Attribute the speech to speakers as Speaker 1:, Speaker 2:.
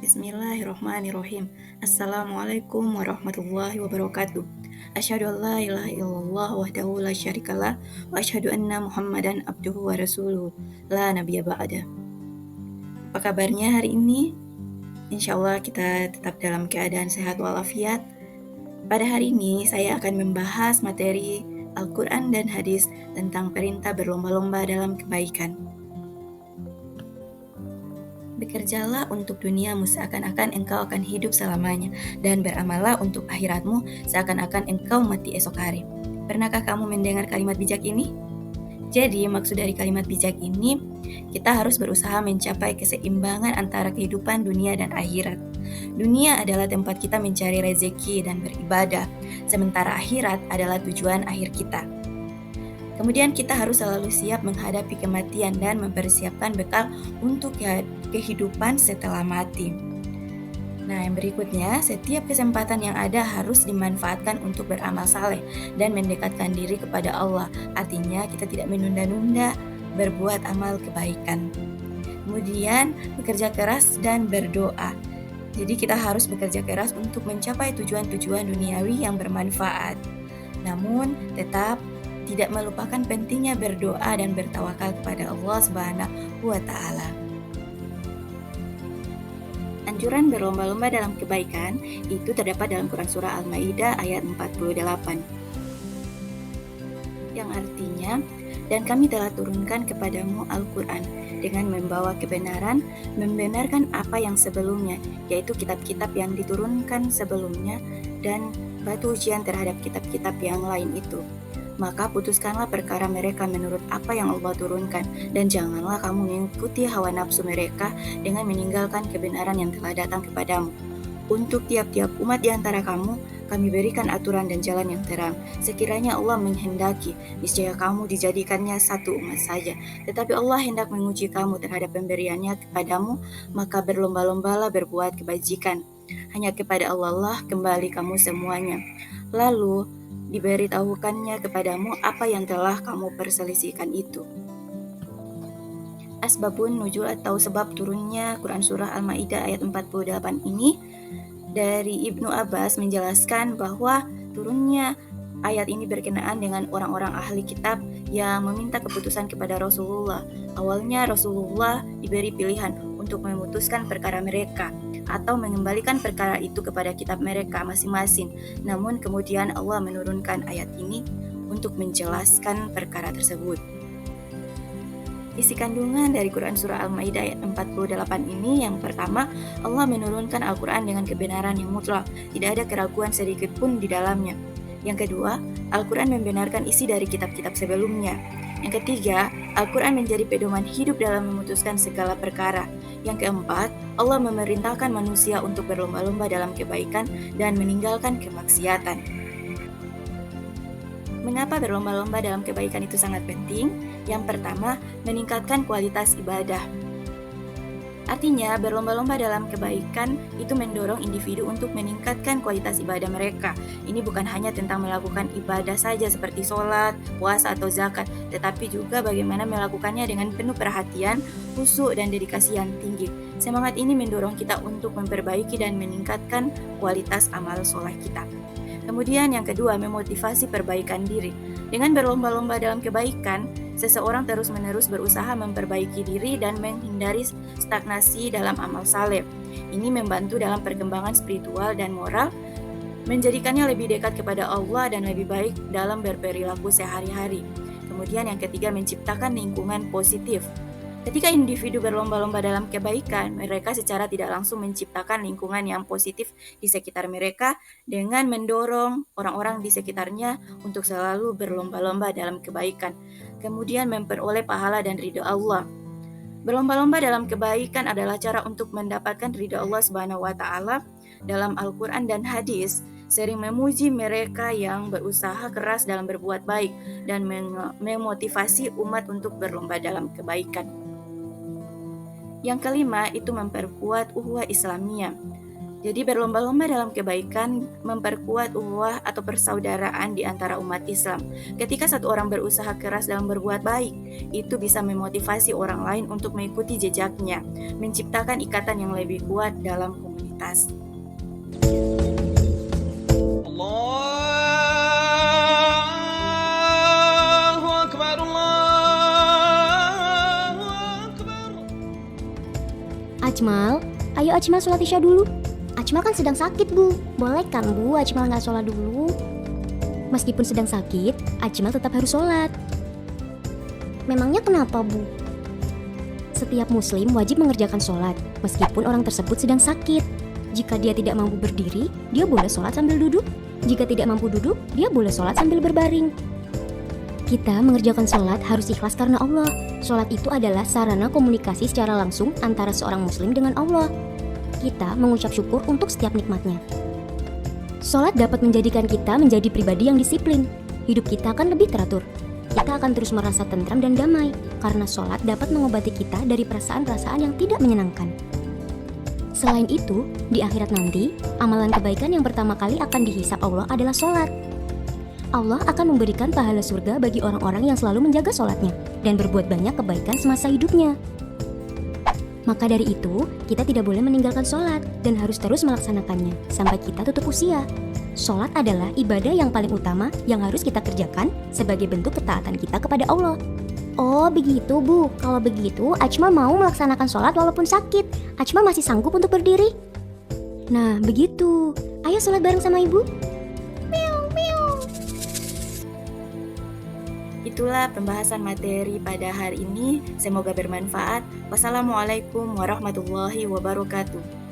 Speaker 1: Bismillahirrahmanirrahim. Assalamualaikum warahmatullahi wabarakatuh. Asyhadu an la ilaha illallah wahdahu la syarikalah wa asyhadu anna Muhammadan abduhu wa rasuluh la nabiyya ba'da. Apa kabarnya hari ini? Insya Allah kita tetap dalam keadaan sehat walafiat. Pada hari ini saya akan membahas materi Al-Quran dan hadis tentang perintah berlomba-lomba dalam kebaikan. Bekerjalah untuk duniamu seakan-akan engkau akan hidup selamanya, dan beramallah untuk akhiratmu seakan-akan engkau mati esok hari. Pernahkah kamu mendengar kalimat bijak ini? Jadi, maksud dari kalimat bijak ini, kita harus berusaha mencapai keseimbangan antara kehidupan dunia dan akhirat. Dunia adalah tempat kita mencari rezeki dan beribadah, sementara akhirat adalah tujuan akhir kita. Kemudian kita harus selalu siap menghadapi kematian dan mempersiapkan bekal untuk kehidupan setelah mati. Nah, yang berikutnya, setiap kesempatan yang ada harus dimanfaatkan untuk beramal saleh dan mendekatkan diri kepada Allah. Artinya, kita tidak menunda-nunda berbuat amal kebaikan. Kemudian, bekerja keras dan berdoa. Jadi, kita harus bekerja keras untuk mencapai tujuan-tujuan duniawi yang bermanfaat. Namun, tetap tidak melupakan pentingnya berdoa dan bertawakal kepada Allah Subhanahu wa Ta'ala. Anjuran berlomba-lomba dalam kebaikan itu terdapat dalam Quran Surah Al-Maidah ayat 48, yang artinya, dan kami telah turunkan kepadamu Al-Quran dengan membawa kebenaran, membenarkan apa yang sebelumnya, yaitu kitab-kitab yang diturunkan sebelumnya, dan batu ujian terhadap kitab-kitab yang lain itu. Maka putuskanlah perkara mereka menurut apa yang Allah turunkan, dan janganlah kamu mengikuti hawa nafsu mereka dengan meninggalkan kebenaran yang telah datang kepadamu. Untuk tiap-tiap umat di antara kamu, kami berikan aturan dan jalan yang terang. Sekiranya Allah menghendaki, niscaya kamu dijadikannya satu umat saja. Tetapi Allah hendak menguji kamu terhadap pemberiannya kepadamu, maka berlomba-lombalah berbuat kebajikan. Hanya kepada Allah lah kembali kamu semuanya. Lalu diberitahukannya kepadamu apa yang telah kamu perselisihkan itu. Asbabun nuzul atau sebab turunnya Quran Surah Al-Maidah ayat 48 ini, dari Ibnu Abbas menjelaskan bahwa turunnya ayat ini berkenaan dengan orang-orang ahli kitab yang meminta keputusan kepada Rasulullah. Awalnya Rasulullah diberi pilihan untuk memutuskan perkara mereka atau mengembalikan perkara itu kepada kitab mereka masing-masing. Namun kemudian Allah menurunkan ayat ini untuk menjelaskan perkara tersebut. Isi kandungan dari Quran Surah Al-Maidah ayat 48 ini, yang pertama, Allah menurunkan Al-Quran dengan kebenaran yang mutlak, tidak ada keraguan sedikit pun di dalamnya. Yang kedua, Al-Quran membenarkan isi dari kitab-kitab sebelumnya. Yang ketiga, Al-Quran menjadi pedoman hidup dalam memutuskan segala perkara. Yang keempat, Allah memerintahkan manusia untuk berlomba-lomba dalam kebaikan dan meninggalkan kemaksiatan. Mengapa berlomba-lomba dalam kebaikan itu sangat penting? Yang pertama, meningkatkan kualitas ibadah. Artinya, berlomba-lomba dalam kebaikan itu mendorong individu untuk meningkatkan kualitas ibadah mereka. Ini bukan hanya tentang melakukan ibadah saja seperti sholat, puasa, atau zakat, tetapi juga bagaimana melakukannya dengan penuh perhatian, khusyuk, dan dedikasi yang tinggi. Semangat ini mendorong kita untuk memperbaiki dan meningkatkan kualitas amal soleh kita. Kemudian yang kedua, memotivasi perbaikan diri. Dengan berlomba-lomba dalam kebaikan, seseorang terus-menerus berusaha memperbaiki diri dan menghindari stagnasi dalam amal saleh. Ini membantu dalam perkembangan spiritual dan moral, menjadikannya lebih dekat kepada Allah dan lebih baik dalam berperilaku sehari-hari. Kemudian yang ketiga, menciptakan lingkungan positif. Ketika individu berlomba-lomba dalam kebaikan, mereka secara tidak langsung menciptakan lingkungan yang positif di sekitar mereka dengan mendorong orang-orang di sekitarnya untuk selalu berlomba-lomba dalam kebaikan. Kemudian memperoleh pahala dan ridha Allah. Berlomba-lomba dalam kebaikan adalah cara untuk mendapatkan ridha Allah Subhanahu wa Ta'ala. Dalam Al-Quran dan hadis sering memuji mereka yang berusaha keras dalam berbuat baik dan memotivasi umat untuk berlomba dalam kebaikan. Yang kelima itu memperkuat ukhuwah Islamiyah. Jadi berlomba-lomba dalam kebaikan memperkuat ukhuwah atau persaudaraan di antara umat Islam. Ketika satu orang berusaha keras dalam berbuat baik, itu bisa memotivasi orang lain untuk mengikuti jejaknya, menciptakan ikatan yang lebih kuat dalam komunitas.
Speaker 2: Allahu Akbar, Allahu Akbar.
Speaker 3: Ajmal, ayo Ajmal sholat isya dulu. Ajmal kan sedang sakit, Bu. Boleh kan, Bu, Ajmal nggak sholat dulu? Meskipun sedang sakit, Ajmal tetap harus sholat. Memangnya kenapa, Bu? Setiap muslim wajib mengerjakan sholat, meskipun orang tersebut sedang sakit. Jika dia tidak mampu berdiri, dia boleh sholat sambil duduk. Jika tidak mampu duduk, dia boleh sholat sambil berbaring. Kita mengerjakan sholat harus ikhlas karena Allah. Sholat itu adalah sarana komunikasi secara langsung antara seorang muslim dengan Allah. Kita mengucap syukur untuk setiap nikmatnya. Sholat dapat menjadikan kita menjadi pribadi yang disiplin. Hidup kita akan lebih teratur. Kita akan terus merasa tentram dan damai, karena sholat dapat mengobati kita dari perasaan-perasaan yang tidak menyenangkan. Selain itu, di akhirat nanti, amalan kebaikan yang pertama kali akan dihisap Allah adalah sholat. Allah akan memberikan pahala surga bagi orang-orang yang selalu menjaga sholatnya dan berbuat banyak kebaikan semasa hidupnya. Maka dari itu, kita tidak boleh meninggalkan sholat dan harus terus melaksanakannya sampai kita tutup usia. Sholat adalah ibadah yang paling utama yang harus kita kerjakan sebagai bentuk ketaatan kita kepada Allah. Oh begitu, Bu. Kalau begitu, Ajmal mau melaksanakan sholat walaupun sakit. Ajmal masih sanggup untuk berdiri. Nah, begitu. Ayo sholat bareng sama Ibu.
Speaker 1: Itulah pembahasan materi pada hari ini. Semoga bermanfaat. Wassalamualaikum warahmatullahi wabarakatuh.